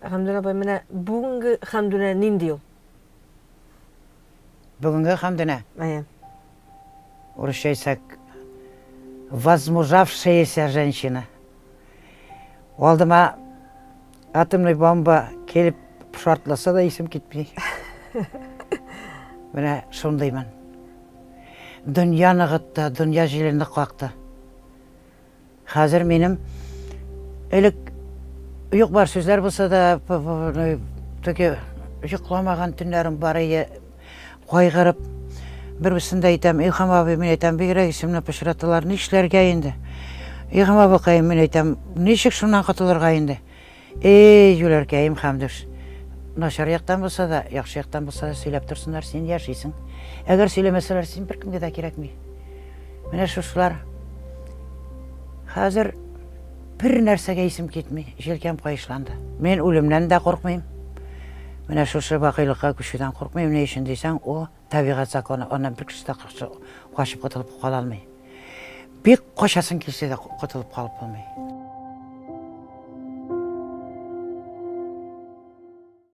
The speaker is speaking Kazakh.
Хамдуна апай, менә бүгінгі Хамдуна нинди ул? Бүгінгі Хамдуна, Ая. орысша айтсақ, возмужавшаяся женщина. Алдыма атомный бомба келіп шартласа да есім кетпей. Міне сондаймын. Дүния нығытты, дүния желені қақты. Қазір менім әлік ұйық бар сөздер болса да, ұйықламаған түнлерім бар қойғырып, бір-бірсінде айтам, Илхам абай, мен айтам, бейрек есімні пішіратылар, нешілерге енді. Илхам абай қайым, мен айтам, нешік шымнан қатылырға енді. Жүлер кәйім Хамдуш. Нашар яқтан болса да, яқшы яқтан болса да сөйлеп тұрсындар, сен яшайсың. Әгер сөйлемесілер, сен бір кімге де керек ме? Міне шушылар. Қазір бір нәрсеге есім кетмей, желкем қойышланды. Мен өлімнен де қорқмайым. Міне шушы бақилыққа күшіден қорқмайым. Не үшін дейсің, о табиғат законы, онан бір кішті қашып құтылып қала алмай. Бек қошасын келсе де құтылып қалып болмай.